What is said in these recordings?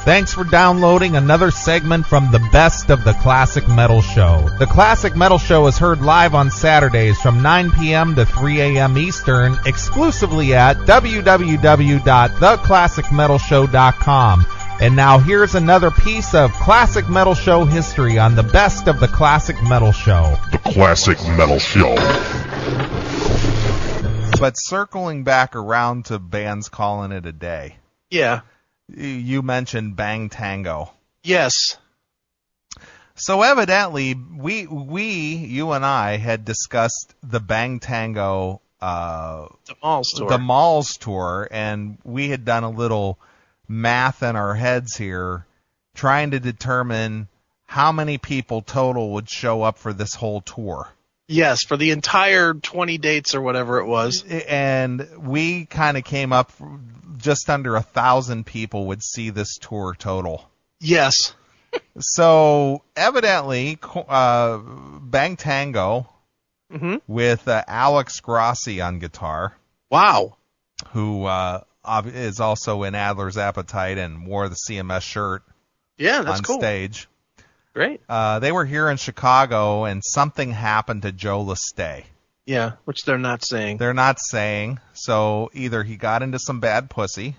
Thanks for downloading another segment from the Best of the Classic Metal Show. The Classic Metal Show is heard live on Saturdays from 9 p.m. to 3 a.m. Eastern, exclusively at www.theclassicmetalshow.com. And now here's another piece of Classic Metal Show history on the Best of the Classic Metal Show. The Classic Metal Show. But circling back around to bands calling it a day. Yeah. You mentioned Bang Tango. Yes. So evidently, you and I had discussed the Bang Tango, the Malls tour, and we had done a little math in our heads here, trying to determine how many people total would show up for this whole tour. Yes, for the entire 20 dates or whatever it was. And we kind of came up just under 1,000 people would see this tour total. Yes. So evidently, Bang Tango with Alex Grossi on guitar. Wow. Who is also in Adler's Appetite and wore the CMS shirt. Yeah, that's cool. On stage. Great. They were here in Chicago, and something happened to Joe Lestay. Yeah, which they're not saying. They're not saying. So either he got into some bad pussy,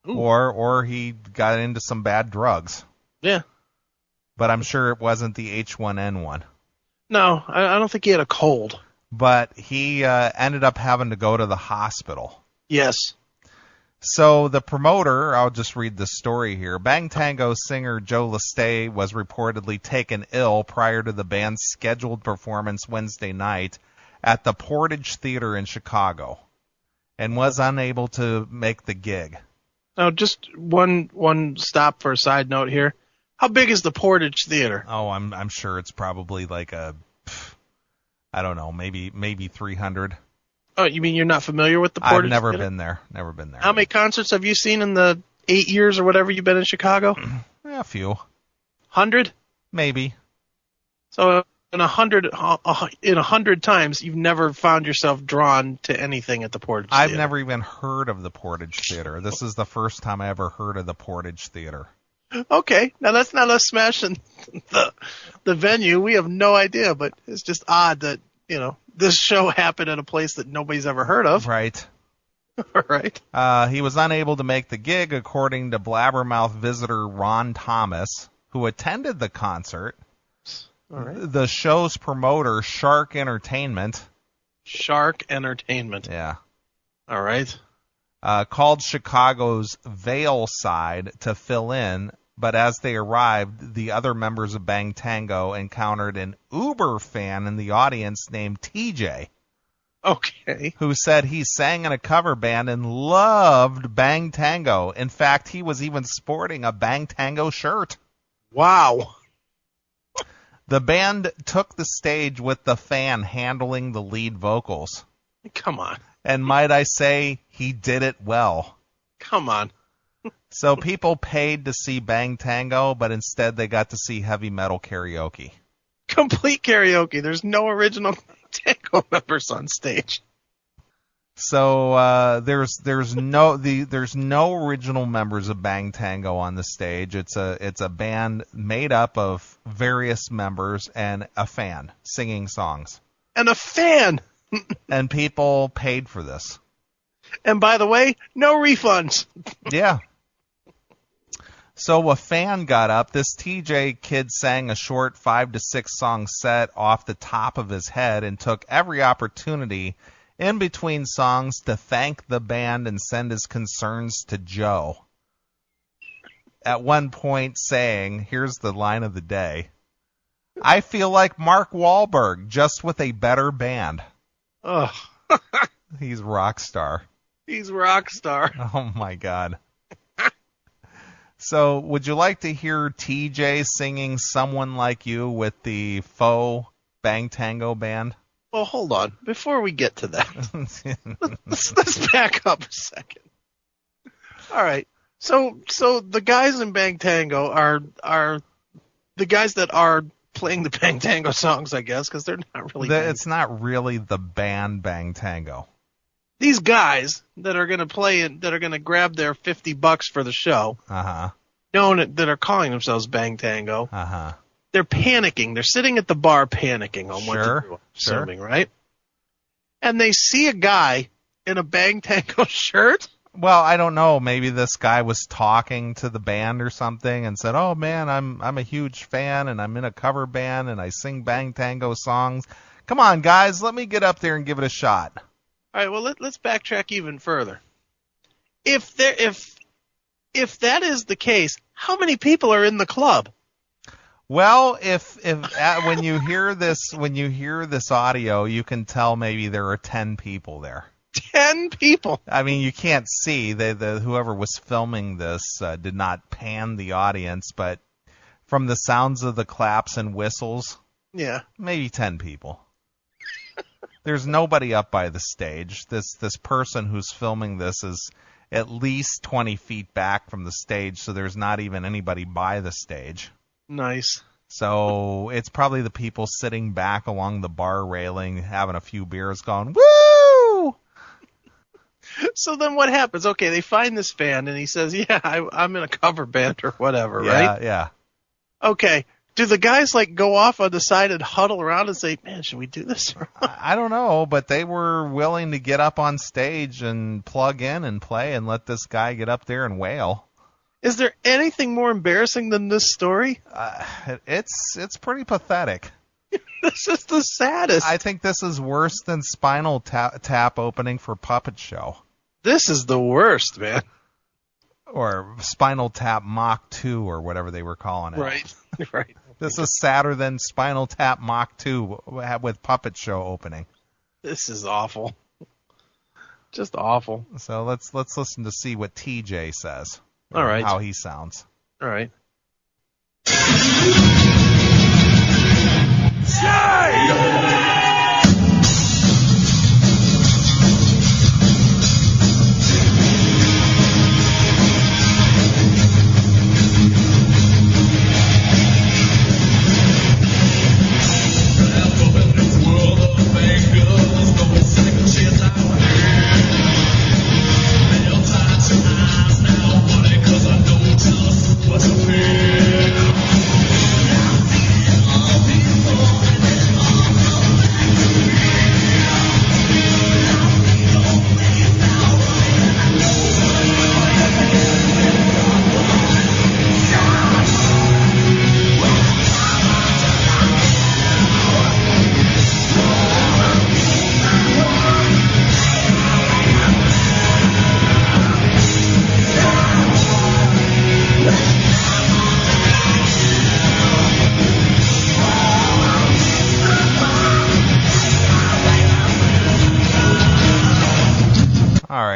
or he got into some bad drugs. Yeah. But I'm sure it wasn't the H1N1. No, I don't think he had a cold. But he ended up having to go to the hospital. Yes. So the promoter, I'll just read the story here. Bang Tango singer Joe Lestay was reportedly taken ill prior to the band's scheduled performance Wednesday night at the Portage Theater in Chicago and was unable to make the gig. Now, just one stop for a side note here. How big is the Portage Theater? Oh, I'm sure it's probably like I don't know, maybe 300. Oh, you mean you're not familiar with the Portage I've never Theater? been there. Never been there. How many concerts have you seen in the 8 years or whatever you've been in Chicago? A few. 100? Maybe. So in 100 times, you've never found yourself drawn to anything at the Portage Theater. I've never even heard of the Portage Theater. This is the first time I ever heard of the Portage Theater. Okay, now that's not us smashing the venue. We have no idea, but it's just odd that, this show happened at a place that nobody's ever heard of. Right. All right. He was unable to make the gig, according to blabbermouth visitor Ron Thomas, who attended the concert. All right. The show's promoter, Shark Entertainment. Shark Entertainment. Yeah. All right. Called Chicago's Vale side to fill in, but as they arrived, the other members of Bang Tango encountered an Uber fan in the audience named TJ. Okay. Who said he sang in a cover band and loved Bang Tango. In fact, he was even sporting a Bang Tango shirt. Wow. The band took the stage with the fan handling the lead vocals. Come on. And might I say, he did it well. Come on. So people paid to see Bang Tango, but instead they got to see heavy metal karaoke. Complete karaoke. There's no original Tango members on stage. So there's no original members of Bang Tango on the stage. It's a band made up of various members and a fan singing songs. And a fan. And people paid for this. And by the way, no refunds. Yeah. So a fan got up. This TJ kid sang a short 5 to 6 song set off the top of his head and took every opportunity in between songs to thank the band and send his concerns to Joe. At one point saying, here's the line of the day, "I feel like Mark Wahlberg, just with a better band." Ugh. He's rock star. He's rock star. Oh, my God. So, would you like to hear TJ singing Someone Like You with the faux Bang Tango band? Well, hold on. Before we get to that, let's back up a second. All right. So the guys in Bang Tango are the guys that are playing the Bang Tango songs, I guess, because they're not really. It's not really the band Bang Tango. These guys that are going to play and that are going to grab their $50 for the show. Uh-huh. known that are calling themselves Bang Tango. Uh-huh. They're panicking. They're sitting at the bar panicking on what to do, Sure. assuming, right? And they see a guy in a Bang Tango shirt. Well, I don't know. Maybe this guy was talking to the band or something and said, "Oh man, I'm a huge fan and I'm in a cover band and I sing Bang Tango songs. Come on, guys, let me get up there and give it a shot." All right, well, let's backtrack even further. If that is the case, how many people are in the club? Well, if when you hear this audio, you can tell maybe there are 10 people there. 10 people. I mean, you can't see. Whoever was filming this did not pan the audience, but from the sounds of the claps and whistles, yeah, maybe 10 people. There's nobody up by the stage. This person who's filming this is at least 20 feet back from the stage, so there's not even anybody by the stage. Nice. So it's probably the people sitting back along the bar railing, having a few beers, going, "Woo!" So then what happens? Okay, they find this band, and he says, "Yeah, I'm in a cover band or whatever," right? Yeah. Okay. Do the guys go off on the side and huddle around and say, "Man, should we do this?" I don't know, but they were willing to get up on stage and plug in and play and let this guy get up there and wail. Is there anything more embarrassing than this story? It's pretty pathetic. This is the saddest. I think this is worse than Spinal Tap opening for Puppet Show. This is the worst, man. Or Spinal Tap Mach 2 or whatever they were calling it. Right. This is sadder than Spinal Tap Mach 2 with Puppet Show opening. This is awful. Just awful. So let's listen to see what TJ says. All right. How he sounds. All right.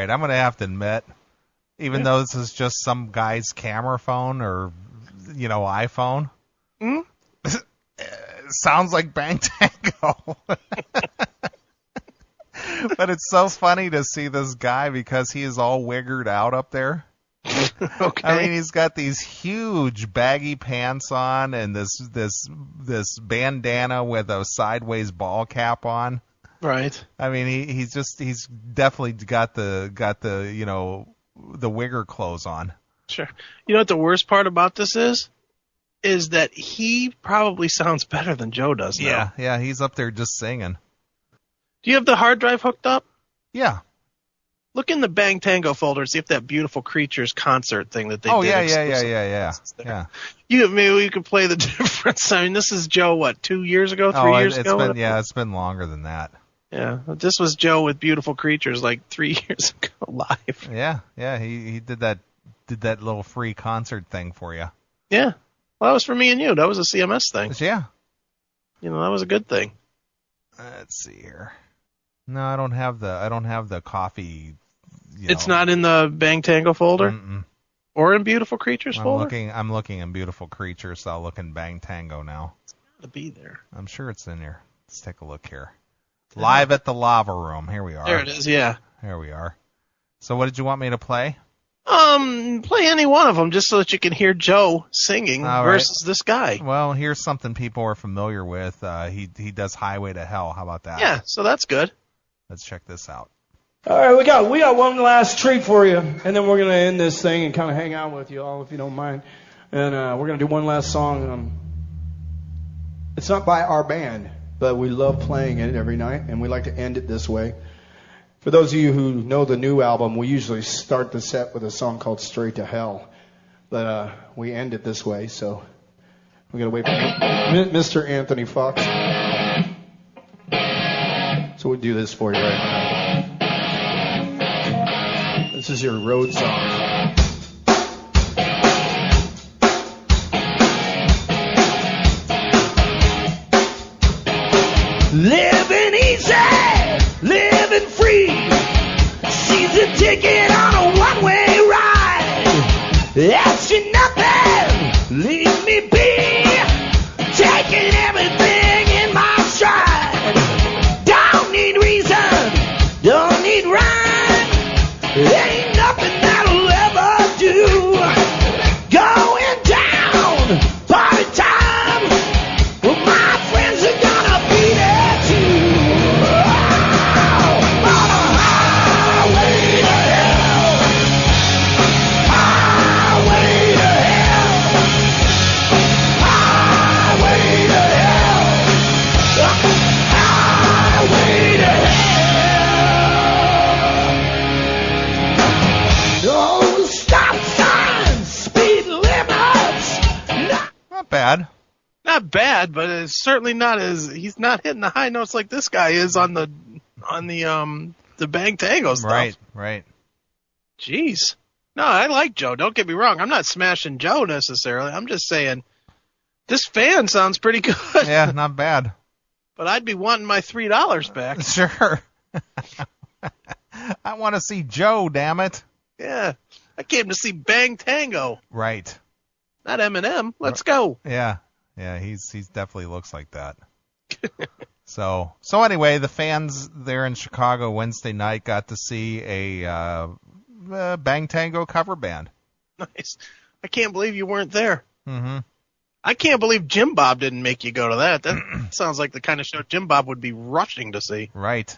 I'm going to have to admit, even though this is just some guy's camera phone or, iPhone, it sounds like Bang Tango. But it's so funny to see this guy because he is all wiggered out up there. Okay. I mean, he's got these huge baggy pants on and this bandana with a sideways ball cap on. Right. I mean, he's definitely got the the wigger clothes on. Sure. You know what the worst part about this is? Is that he probably sounds better than Joe does now. Yeah, he's up there just singing. Do you have the hard drive hooked up? Yeah. Look in the Bang Tango folder, see if that Beautiful Creatures concert thing that they did. Oh, yeah. Maybe you could play the difference. I mean, this is Joe, 2 years ago, 3 years ago? It's been longer than that. Yeah, this was Joe with Beautiful Creatures 3 years ago live. Yeah, he did that little free concert thing for you. Yeah, well, that was for me and you. That was a CMS thing. Yeah. That was a good thing. Let's see here. No, I don't have the coffee. It's not in the Bang Tango folder? Mm-mm. Or in Beautiful Creatures folder? I'm looking in Beautiful Creatures, so I'll look in Bang Tango now. It's got to be there. I'm sure it's in here. Let's take a look here. Live at the Lava Room. Here we are. There it is, yeah. Here we are. So what did you want me to play? Play any one of them just so that you can hear Joe singing versus this guy. Well, here's something people are familiar with. He does Highway to Hell. How about that? Yeah, so that's good. Let's check this out. All right, we got one last treat for you, and then we're going to end this thing and kind of hang out with you all, if you don't mind. And we're going to do one last song. It's not by our band, but we love playing it every night, and we like to end it this way. For those of you who know the new album, we usually start the set with a song called Straight to Hell. But we end it this way, so we're going to wait for Mr. Anthony Fox. So we'll do this for you right now. This is your road song. Living easy, living free. She's a ticket on a one-way ride. Ask you nothing, leave me be. Taking everything in my stride. Don't need reason, don't need rhyme. Ain't nothing that'll ever do. Going down, party time. Well, my friends are gonna be there too. On a highway to hell. Highway to hell. Highway to hell. Highway to hell. No stop signs, speed limits. Not bad. Not bad, but it's certainly not he's not hitting the high notes like this guy is on the Bang Tango stuff. Right. Jeez. No, I like Joe. Don't get me wrong. I'm not smashing Joe necessarily. I'm just saying this fan sounds pretty good. Yeah, not bad. But I'd be wanting my $3 back. Sure. I want to see Joe, damn it. Yeah. I came to see Bang Tango. Right. Not Eminem. Let's go. Yeah, he's definitely looks like that. So anyway, the fans there in Chicago Wednesday night got to see a Bang Tango cover band. Nice. I can't believe you weren't there. Mm-hmm. I can't believe Jim Bob didn't make you go to that. That sounds like the kind of show Jim Bob would be rushing to see. Right.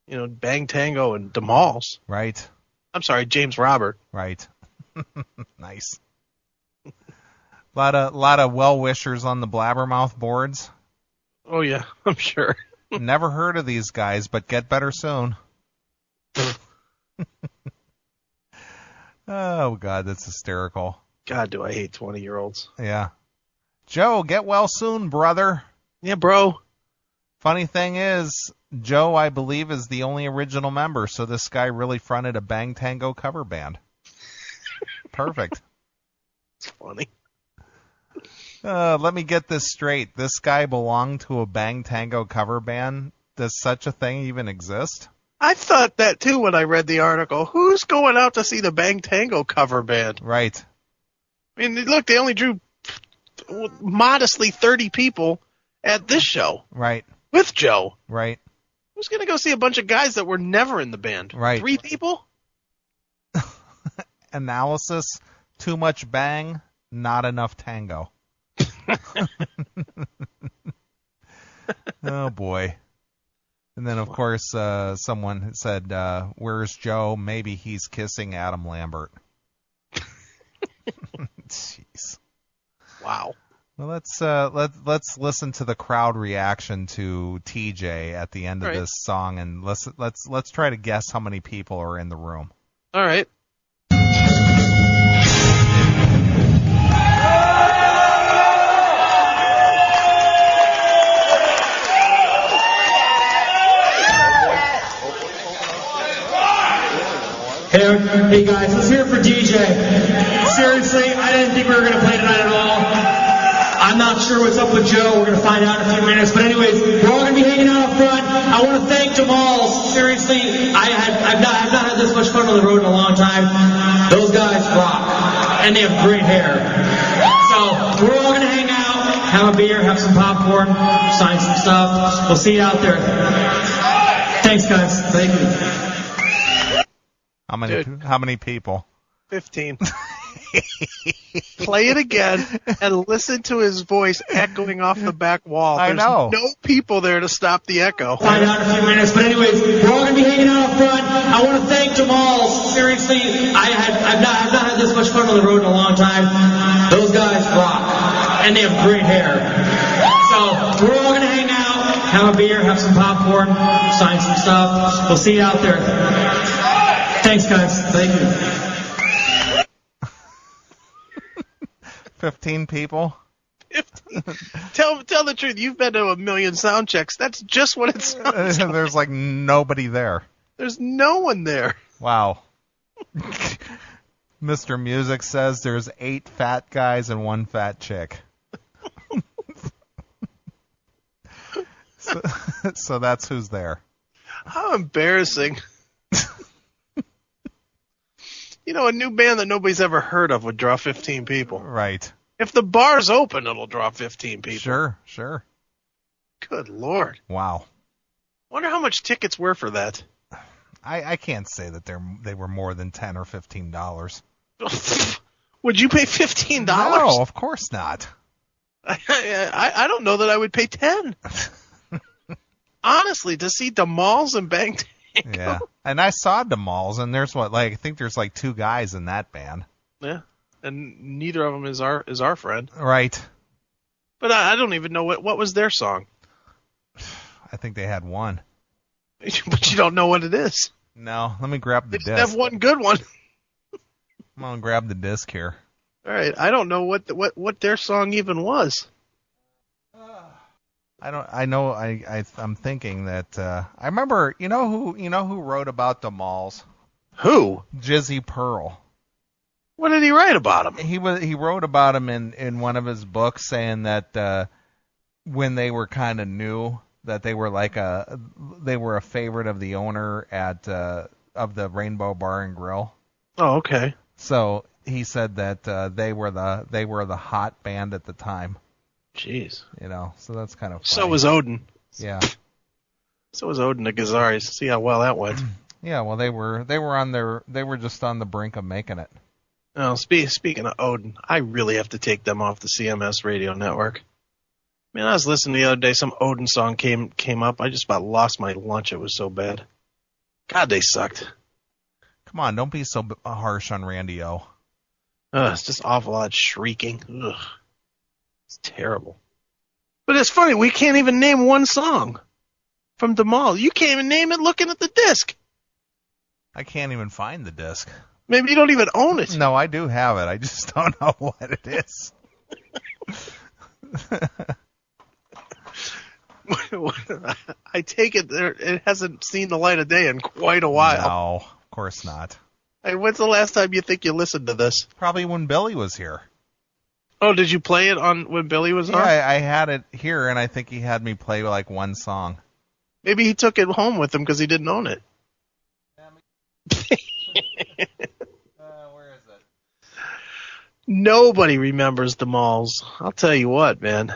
You know, Bang Tango and DeMalls. Right. I'm sorry, James Robert. Right. Nice. Lot of well-wishers on the Blabbermouth boards. Oh, yeah, I'm sure. Never heard of these guys, but get better soon. Oh, God, that's hysterical. God, do I hate 20-year-olds. Yeah. Joe, get well soon, brother. Yeah, bro. Funny thing is, Joe, I believe, is the only original member, so this guy really fronted a Bang Tango cover band. Perfect. It's funny. Let me get this straight. This guy belonged to a Bang Tango cover band. Does such a thing even exist? I thought that, too, when I read the article. Who's going out to see the Bang Tango cover band? Right. I mean, look, they only drew modestly 30 people at this show. Right. With Joe. Right. Who's going to go see a bunch of guys that were never in the band? Right. 3 people? Analysis, too much bang, not enough tango. Oh, boy. And then, of course, someone said, where's Joe? Maybe he's kissing Adam Lambert. Jeez. Wow. Well, let's listen to the crowd reaction to TJ at the end of this song, and let's try to guess how many people are in the room. All right. Hey guys, let's hear it for DJ. Seriously, I didn't think we were going to play tonight at all. I'm not sure what's up with Joe. We're going to find out in a few minutes. But anyways, we're all going to be hanging out up front. I want to thank DeMalls. Seriously, I've not had this much fun on the road in a long time. Those guys rock. And they have great hair. So we're all going to hang out, have a beer, have some popcorn, sign some stuff. We'll see you out there. Thanks, guys. Thank you. How many people? 15. Play it again and listen to his voice echoing off the back wall. I know. There's no people there to stop the echo. Find out in a few minutes. But anyways, we're all going to be hanging out up front. I want to thank Jamal's. Seriously, I've not had this much fun on the road in a long time. Those guys rock, and they have great hair. So we're all gonna hang out, have a beer, have some popcorn, sign some stuff. We'll see you out there. Thanks, guys. Thank you. 15 people. 15. Tell the truth. You've been to a million sound checks. That's just what it sounds like. There's like nobody there. There's no one there. Wow. Mr. Music says there's 8 fat guys and 1 fat chick. So that's who's there. How embarrassing. You know, a new band that nobody's ever heard of would draw 15 people. Right. If the bar's open, it'll draw 15 people. Sure. Good Lord. Wow. Wonder how much tickets were for that. I can't say that they were more than $10 or $15. Would you pay $15? No, of course not. I don't know that I would pay 10. Honestly, to see Damals and Bang Tango. Yeah. And I saw Damals, and there's I think there's like 2 guys in that band. Yeah. And neither of them is our friend. Right. But I don't even know what was their song. I think they had one. But you don't know what it is. No, let me grab the They disc. just have one good one. I'm gonna grab the disc here. All right, I don't know what their song even was. I'm thinking that I remember. You know who wrote about the malls? Who? Jizzy Pearl. What did he write about him? He wrote about him in one of his books, saying that when they were kind of new, that they were a favorite of the owner of the Rainbow Bar and Grill. Oh, okay. So he said that they were the hot band at the time. Jeez. You know, so that's kind of funny. So was Odin. Yeah. So was Odin the Gazaris. See how well that went. Yeah, well they were just on the brink of making it. Oh, speaking of Odin, I really have to take them off the CMS radio network. Man, I was listening the other day, some Odin song came up. I just about lost my lunch. It was so bad. God, they sucked. Come on, don't be so harsh on Randy O. It's just awful lot of shrieking. Ugh. It's terrible. But it's funny, we can't even name one song from Damal. You can't even name it looking at the disc. I can't even find the disc. Maybe you don't even own it. No, I do have it. I just don't know what it is. I take it it hasn't seen the light of day in quite a while. No, of course not. Hey, when's the last time you think you listened to this? Probably when Billy was here. Oh, did you play it on when Billy was on? Yeah, I had it here, and I think he had me play like one song. Maybe he took it home with him because he didn't own it. Where is it? Nobody remembers the malls. I'll tell you what, man.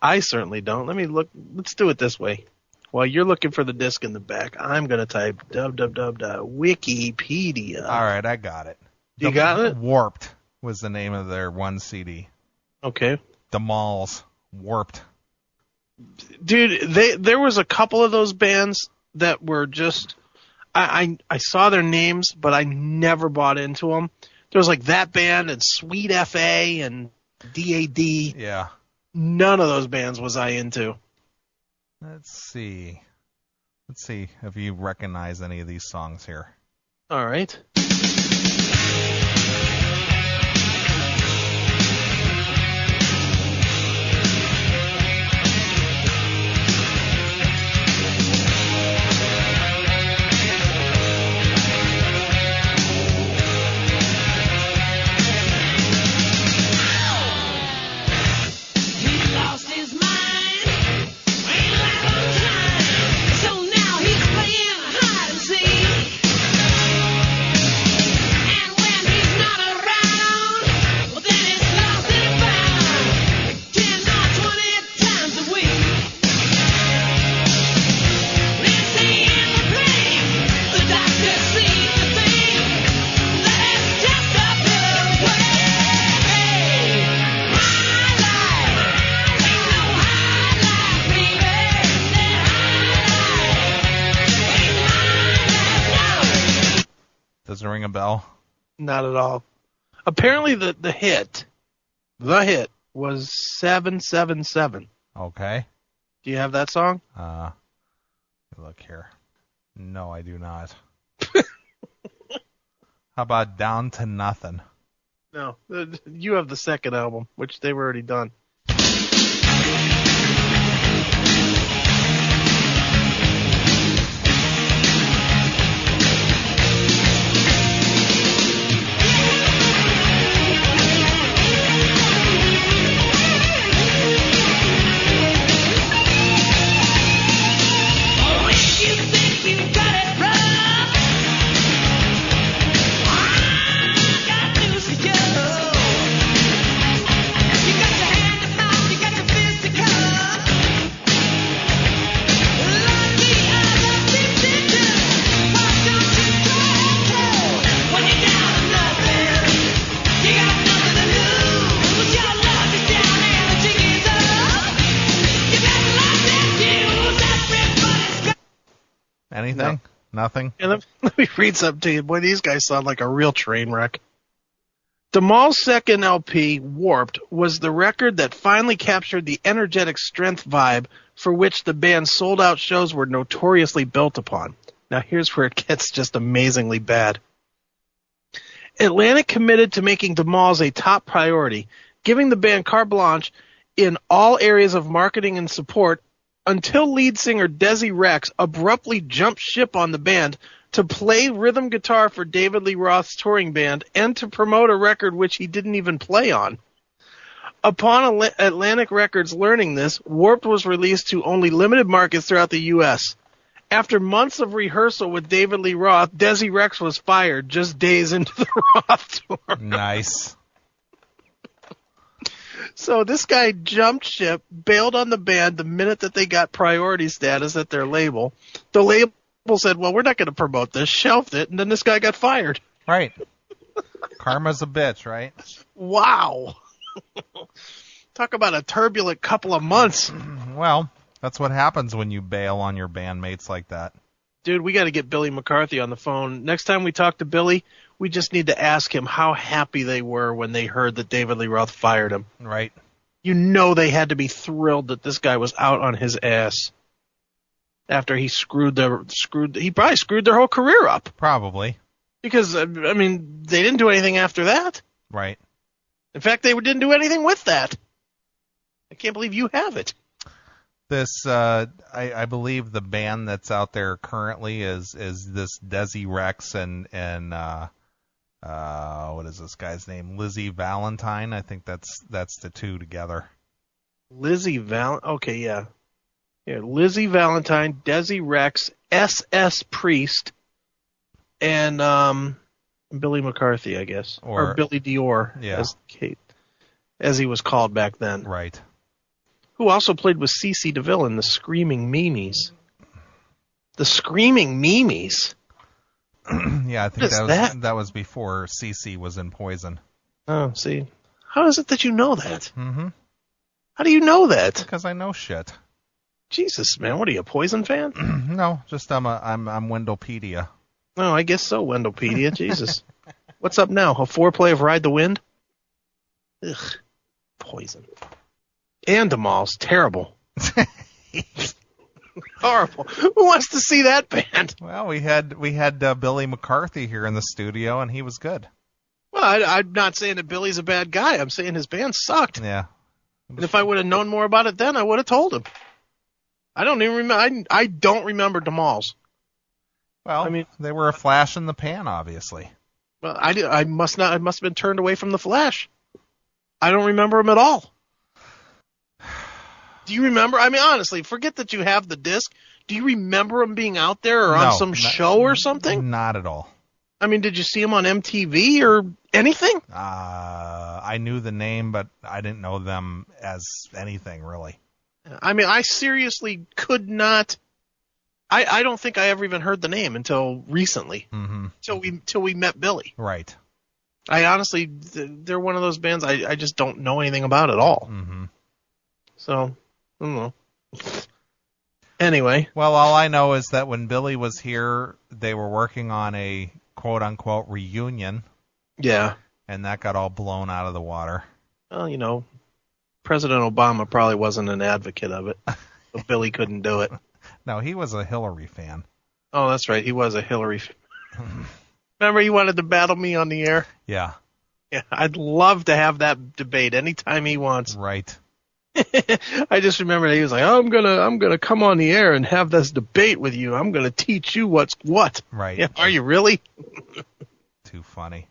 I certainly don't. Let me look. Let's do it this way. While you're looking for the disc in the back, I'm going to type Wikipedia. All right, I got it. You got it? Warped was the name of their one CD. Okay. The Malls. Warped. Dude, there was a couple of those bands that were just... I saw their names, but I never bought into them. There was like that band and Sweet FA and DAD. Yeah. None of those bands was I into. Let's see if you recognize any of these songs here. All right. ring a bell. Not at all. Apparently the hit was 777. Okay. Do you have that song? Look here. No, I do not. How about Down to Nothing? No. You have the second album, which they've already done. Anything? No. Nothing? And let me read something to you. Boy, these guys sound like a real train wreck. DeMaul's second LP, Warped, was the record that finally captured the energetic strength vibe for which the band's sold-out shows were notoriously built upon. Now here's where it gets just amazingly bad. Atlantic committed to making DeMaul's a top priority, giving the band carte blanche in all areas of marketing and support until lead singer Desi Rex abruptly jumped ship on the band to play rhythm guitar for David Lee Roth's touring band and to promote a record which he didn't even play on. Upon Atlantic Records learning this, Warped was released to only limited markets throughout the U.S. After months of rehearsal with David Lee Roth, Desi Rex was fired just days into the Roth tour. Nice. So this guy jumped ship, bailed on the band the minute that they got priority status at their label. The label said, well, we're not going to promote this, shelved it, and then this guy got fired. Right. Karma's a bitch, right? Wow. Talk about a turbulent couple of months. Well, that's what happens when you bail on your bandmates like that. Dude, we got to get Billy McCarthy on the phone. Next time we talk to Billy, we just need to ask him how happy they were when they heard that David Lee Roth fired him. Right. You know they had to be thrilled that this guy was out on his ass after he he probably screwed their whole career up. Probably. Because, I mean, they didn't do anything after that. Right. In fact, they didn't do anything with that. I can't believe you have it. This, I believe the band that's out there currently is this Desi Rex and what is this guy's name? Lizzie Valentine. I think that's the two together. Okay, yeah. Yeah, Lizzie Valentine, Desi Rex, S.S. Priest, and Billy McCarthy, I guess. Or Billy Dior, yeah. as he was called back then. Right. Who also played with C.C. DeVille in the Screaming Mimes. The Screaming Mimes? Yeah, I think that was before CC was in Poison. Oh, see. How is it that you know that? Mm-hmm. How do you know that? Because I know shit. Jesus, man, what are you, a Poison fan? No, just I'm Wendellpedia. Oh, I guess so, Wendellpedia. Jesus. What's up now? A foreplay of Ride the Wind? Ugh. Poison. And DeMaul's terrible. Horrible. Who wants to see that band? Well, we had Billy McCarthy here in the studio, and he was good. Well, I'm not saying that Billy's a bad guy. I'm saying his band sucked. Yeah. And if I would have known more about it then, I would have told him. I don't even remember. I don't remember DeMaul's. Well, I mean, they were a flash in the pan, obviously. Well, I must not. I must have been turned away from the Flash. I don't remember him at all. Do you remember? I mean, honestly, forget that you have the disc. Do you remember him being out there or on some show or something? Not at all. I mean, did you see him on MTV or anything? I knew the name, but I didn't know them as anything, really. I mean, I seriously could not. I don't think I ever even heard the name until recently. Mm-hmm. Till we met Billy. Right. I honestly, they're one of those bands I just don't know anything about at all. Mm-hmm. So, I don't know. Anyway. Well, all I know is that when Billy was here, they were working on a quote-unquote reunion, Yeah. and that got all blown out of the water. Well, President Obama probably wasn't an advocate of it, so Billy couldn't do it. No, he was a Hillary fan. Oh, that's right. He was a Hillary. Remember he wanted to battle me on the air? Yeah. Yeah, I'd love to have that debate anytime he wants. Right. I just remember that he was like, I'm gonna come on the air and have this debate with you. I'm gonna teach you what's what. Right. Yeah, are you really? Too funny.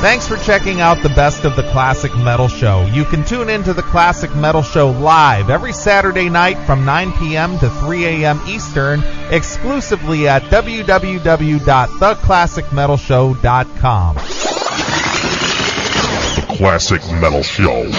Thanks for checking out the Best of the Classic Metal Show. You can tune into the Classic Metal Show live every Saturday night from 9 p.m. to 3 a.m. Eastern, exclusively at www.theclassicmetalshow.com. Classic Metal Show.